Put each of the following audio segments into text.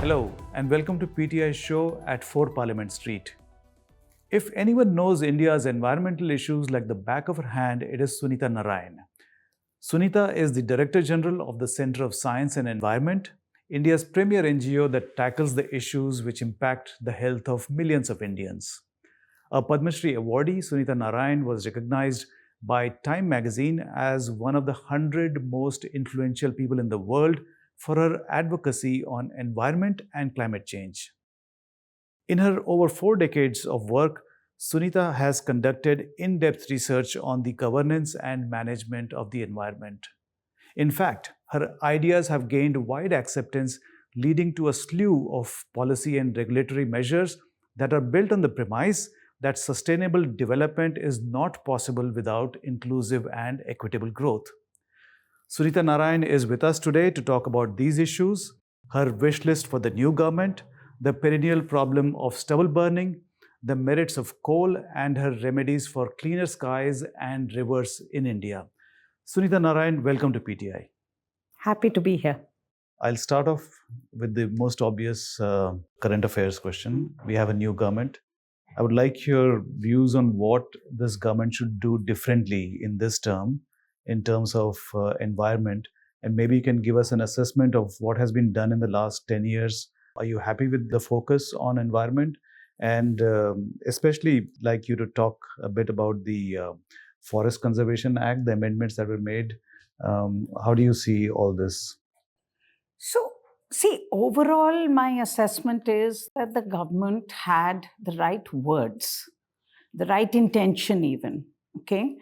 Hello and welcome to PTI's show at 4 Parliament Street. If anyone knows India's environmental issues like the back of her hand, it is Sunita Narain. Sunita is the Director General of the Centre of Science and Environment, India's premier NGO that tackles the issues which impact the health of millions of Indians. A Padma Shri awardee, Sunita Narain was recognized by Time magazine as one of the 100 most influential people in the world for her advocacy on environment and climate change. In her over 4 decades of work, Sunita has conducted in-depth research on the governance and management of the environment. In fact, her ideas have gained wide acceptance, leading to a slew of policy and regulatory measures that are built on the premise that sustainable development is not possible without inclusive and equitable growth. Sunita Narain is with us today to talk about these issues, her wish list for the new government, the perennial problem of stubble burning, the merits of coal, and her remedies for cleaner skies and rivers in India. Sunita Narain, welcome to PTI. Happy to be here. I'll start off with the most obvious current affairs question. We have a new government. I would like your views on what this government should do differently in this term in terms of environment, and maybe you can give us an assessment of what has been done in the last 10 years. Are you happy with the focus on environment? And especially like you to talk a bit about the Forest Conservation Act, the amendments that were made. How do you see all this? So, overall, my assessment is that the government had the right words, the right intention even, okay,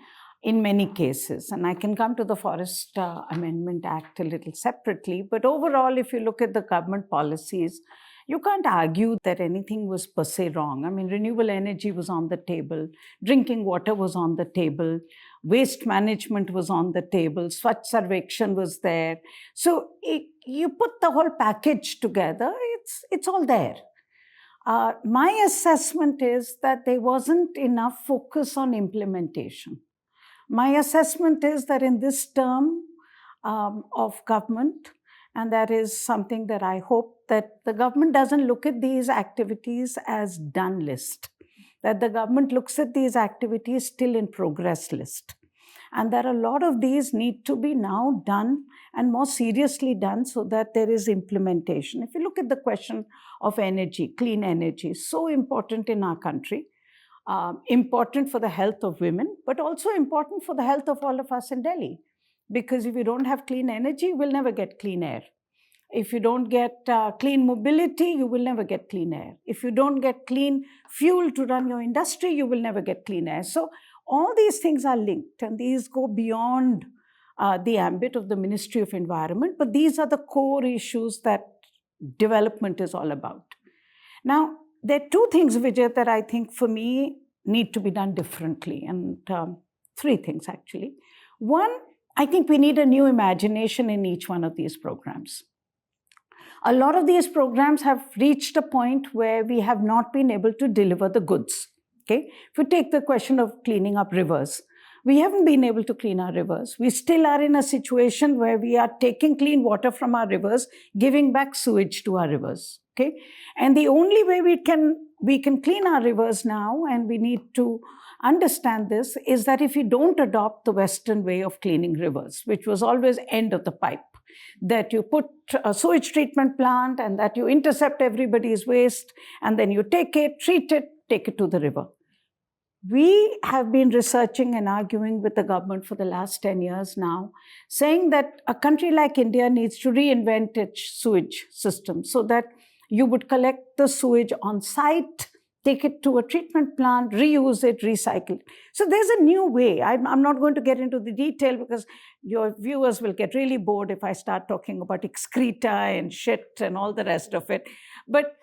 in many cases. And I can come to the Forest Amendment Act a little separately. But overall, if you look at the government policies, you can't argue that anything was per se wrong. I mean, renewable energy was on the table, drinking water was on the table, waste management was on the table, Swachh Sarvekshan was there. So you put the whole package together, it's all there. My assessment is that there wasn't enough focus on implementation. My assessment is that in this term of government, and that is something that I hope that the government doesn't look at these activities as done list, that the government looks at these activities still in progress list. And that a lot of these need to be now done and more seriously done so that there is implementation. If you look at the question of energy, clean energy, so important in our country, important for the health of women, but also important for the health of all of us in Delhi. Because if you don't have clean energy, you will never get clean air. If you don't get clean mobility, you will never get clean air. If you don't get clean fuel to run your industry, you will never get clean air. So all these things are linked, and these go beyond the ambit of the Ministry of Environment, but these are the core issues that development is all about. Now, there are two things, Vijay, that I think for me need to be done differently, and 3 things actually. One, I think we need a new imagination in each one of these programs. A lot of these programs have reached a point where we have not been able to deliver the goods. Okay? If you take the question of cleaning up rivers, we haven't been able to clean our rivers. We still are in a situation where we are taking clean water from our rivers, giving back sewage to our rivers. Okay? And the only way we can clean our rivers now, and we need to understand this, is that if we don't adopt the Western way of cleaning rivers, which was always end of the pipe, that you put a sewage treatment plant and that you intercept everybody's waste and then you take it, treat it, take it to the river. We have been researching and arguing with the government for the last 10 years now, saying that a country like India needs to reinvent its sewage system so that you would collect the sewage on site, take it to a treatment plant, reuse it, recycle it. So there's a new way. I'm not going to get into the detail because your viewers will get really bored if I start talking about excreta and shit and all the rest of it. But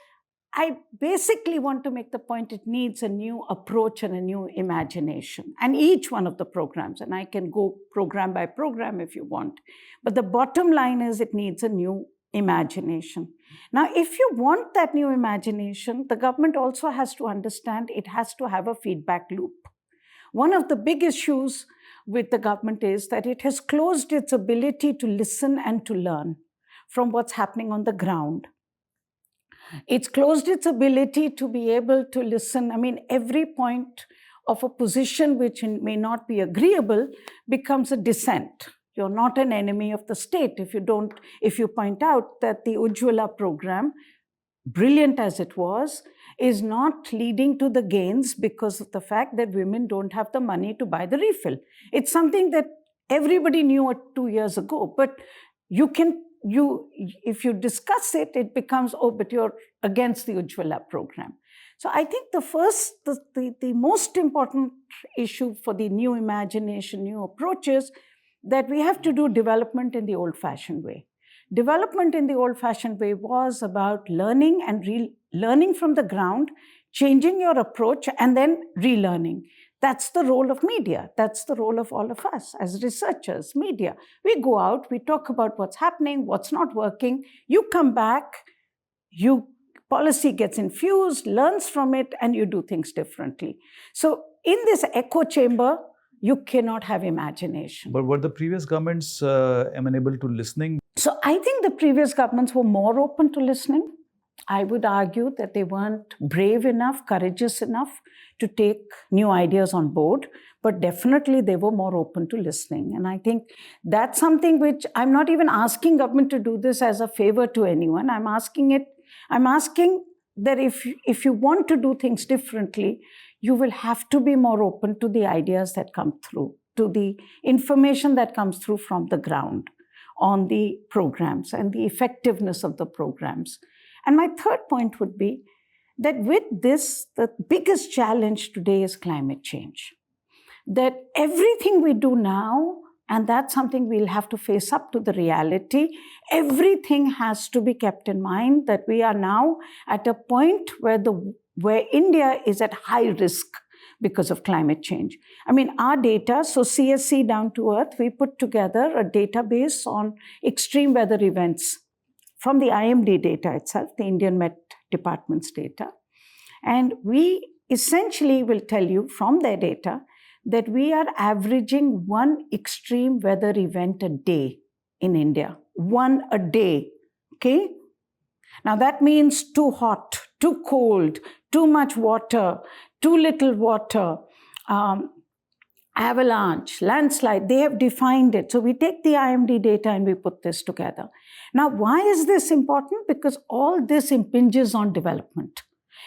I basically want to make the point it needs a new approach and a new imagination. And each one of the programs, and I can go program by program if you want, but the bottom line is it needs a new imagination. Now, if you want that new imagination, the government also has to understand it has to have a feedback loop. One of the big issues with the government is that it has closed its ability to listen and to learn from what's happening on the ground. It's closed its ability to be able to listen. I mean, every point of a position which may not be agreeable becomes a dissent. You're not an enemy of the state if you point out that the Ujjwala program, brilliant as it was, is not leading to the gains because of the fact that women don't have the money to buy the refill. It's something that everybody knew 2 years ago, but if you discuss it, it becomes, oh, but you're against the Ujjwala program. So I think the most important issue for the new imagination, new approaches, that we have to do development in the old-fashioned way. Development in the old-fashioned way was about learning and learning from the ground, changing your approach, and then relearning. That's the role of media. That's the role of all of us as researchers, media. We go out, we talk about what's happening, what's not working. You come back, policy gets infused, learns from it, and you do things differently. So in this echo chamber, you cannot have imagination. But were the previous governments amenable to listening? So I think the previous governments were more open to listening. I would argue that they weren't brave enough, courageous enough to take new ideas on board, but definitely they were more open to listening. And I think that's something which I'm not even asking government to do this as a favor to anyone. I'm asking that if you want to do things differently, you will have to be more open to the ideas that come through, to the information that comes through from the ground on the programs and the effectiveness of the programs. And my third point would be that with this, the biggest challenge today is climate change. That everything we do now, and that's something we'll have to face up to the reality, everything has to be kept in mind that we are now at a point where India is at high risk because of climate change. I mean, our data, so CSC Down to Earth, we put together a database on extreme weather events from the IMD data itself, the Indian Met Department's data. And we essentially will tell you from their data that we are averaging one extreme weather event a day in India. One a day, okay? Now that means too hot, too cold, too much water, too little water, avalanche, landslide. They have defined it. So we take the IMD data and we put this together. Now, why is this important? Because all this impinges on development.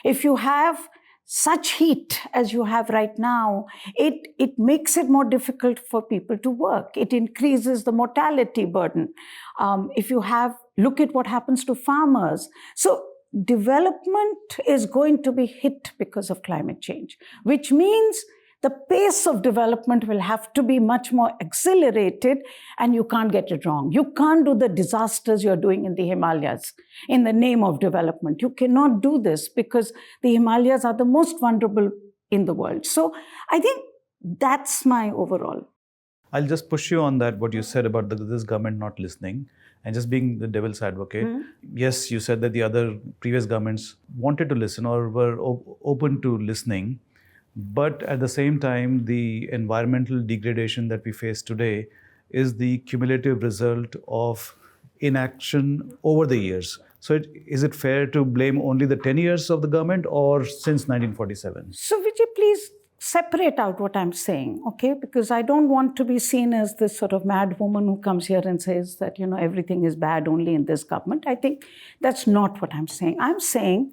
If you have such heat as you have right now, it makes it more difficult for people to work. It increases the mortality burden. Look at what happens to farmers. So development is going to be hit because of climate change, which means the pace of development will have to be much more accelerated, and you can't get it wrong. You can't do the disasters you're doing in the Himalayas in the name of development. You cannot do this because the Himalayas are the most vulnerable in the world. So I think that's my overall. I'll just push you on that, what you said about this government not listening and just being the devil's advocate. Yes, you said that the other previous governments wanted to listen or were open to listening. But at the same time, the environmental degradation that we face today is the cumulative result of inaction over the years. So is it fair to blame only the 10 years of the government or since 1947? So Vijay, please separate out what I'm saying, okay? Because I don't want to be seen as this sort of mad woman who comes here and says that, everything is bad only in this government. I think that's not what I'm saying. I'm saying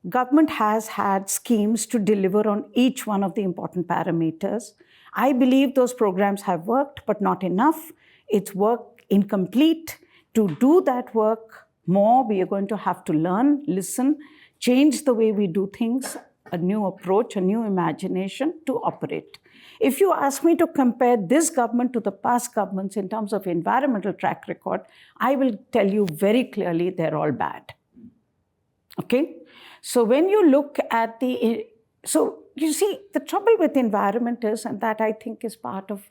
government has had schemes to deliver on each one of the important parameters. I believe those programs have worked, but not enough. It's work incomplete. To do that work more, we are going to have to learn, listen, change the way we do things, a new approach, a new imagination to operate. If you ask me to compare this government to the past governments in terms of environmental track record, I will tell you very clearly they're all bad. Okay? So when you look at so you see, the trouble with environment is, and that I think is part of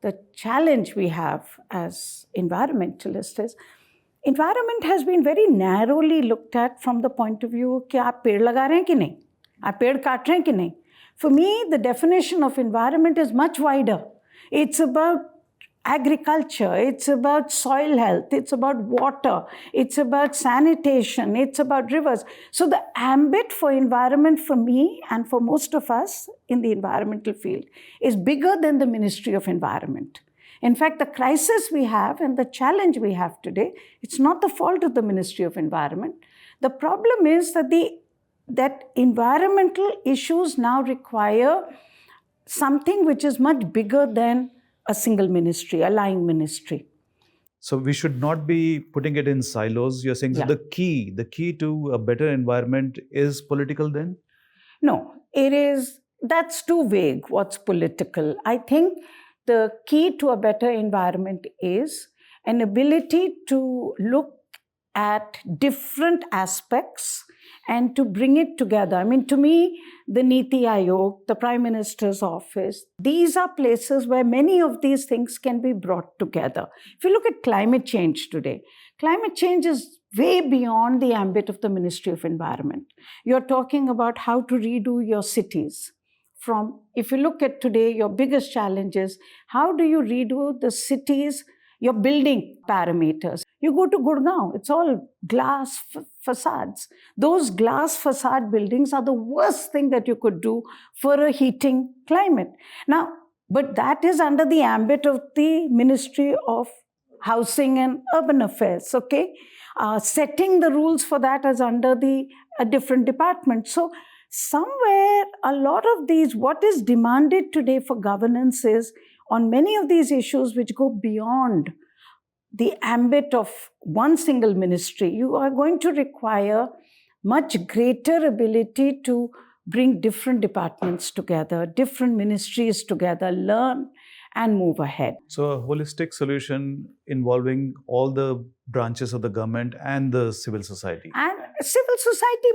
the challenge we have as environmentalists, is environment has been very narrowly looked at from the point of view कि आप पेड़ लगा रहे हैं कि नहीं, आप पेड़ काट रहे हैं कि नहीं. For me, the definition of environment is much wider. It's about agriculture, it's about soil health, it's about water, it's about sanitation, it's about rivers. So the ambit for environment for me and for most of us in the environmental field is bigger than the Ministry of Environment. In fact, the crisis we have and the challenge we have today, it's not the fault of the Ministry of Environment. The problem is that environmental issues now require something which is much bigger than a single ministry, a lying ministry. So we should not be putting it in silos. You're saying that the key to a better environment is political then? No, that's too vague, what's political. I think the key to a better environment is an ability to look at different aspects and to bring it together. I mean, to me, the Niti Aayog, the Prime Minister's office, these are places where many of these things can be brought together. If you look at climate change today, climate change is way beyond the ambit of the Ministry of Environment. You're talking about how to redo your cities. If you look at today, your biggest challenge is how do you redo the cities, your building parameters. You go to Gurgaon, it's all glass facades. Those glass facade buildings are the worst thing that you could do for a heating climate. Now, but that is under the ambit of the Ministry of Housing and Urban Affairs, okay? Setting the rules for that is under a different department. So somewhere, a lot of these, what is demanded today for governance is on many of these issues which go beyond the ambit of one single ministry, you are going to require much greater ability to bring different departments together, different ministries together, learn and move ahead. So a holistic solution involving all the branches of the government and the civil society. And civil society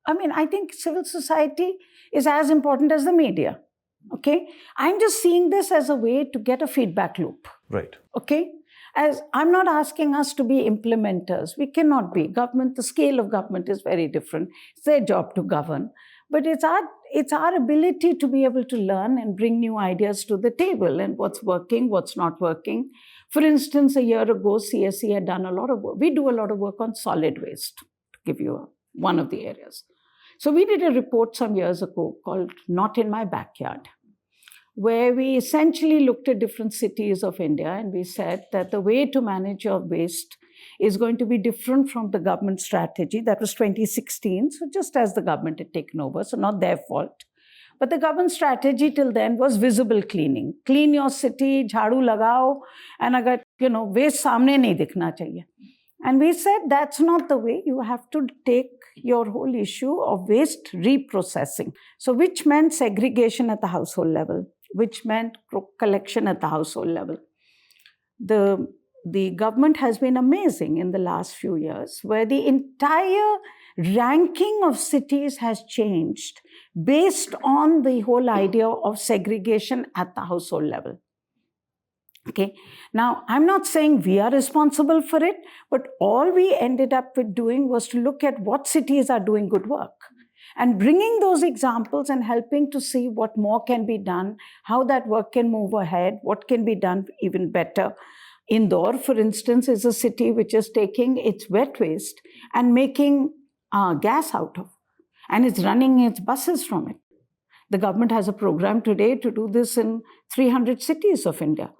I think civil society is as important as the media. Okay, I'm just seeing this as a way to get a feedback loop. Right. Okay, as I'm not asking us to be implementers. We cannot be. Government, the scale of government is very different. It's their job to govern. But it's our ability to be able to learn and bring new ideas to the table and what's working, what's not working. For instance, a year ago, CSE had done a lot of work. We do a lot of work on solid waste, to give you one of the areas. So we did a report some years ago called Not in My Backyard, where we essentially looked at different cities of India and we said that the way to manage your waste is going to be different from the government strategy. That was 2016, so just as the government had taken over, so not their fault. But the government strategy till then was visible cleaning. Clean your city, jhadu lagao, and agar, waste samne nahi dikhna chahiye. And we said that's not the way. You have to take your whole issue of waste reprocessing. So which meant segregation at the household level, which meant collection at the household level. The government has been amazing in the last few years, where the entire ranking of cities has changed based on the whole idea of segregation at the household level. Okay. Now, I'm not saying we are responsible for it, but all we ended up with doing was to look at what cities are doing good work and bringing those examples and helping to see what more can be done, how that work can move ahead, what can be done even better. Indore, for instance, is a city which is taking its wet waste and making gas out of, and it's running its buses from it. The government has a program today to do this in 300 cities of India.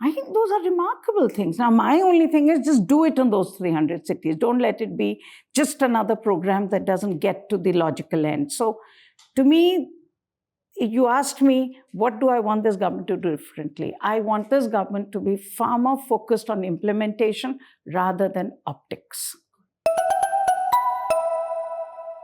I think those are remarkable things. Now, my only thing is just do it in those 300 cities. Don't let it be just another program that doesn't get to the logical end. So, to me, you asked me, what do I want this government to do differently? I want this government to be far more focused on implementation rather than optics.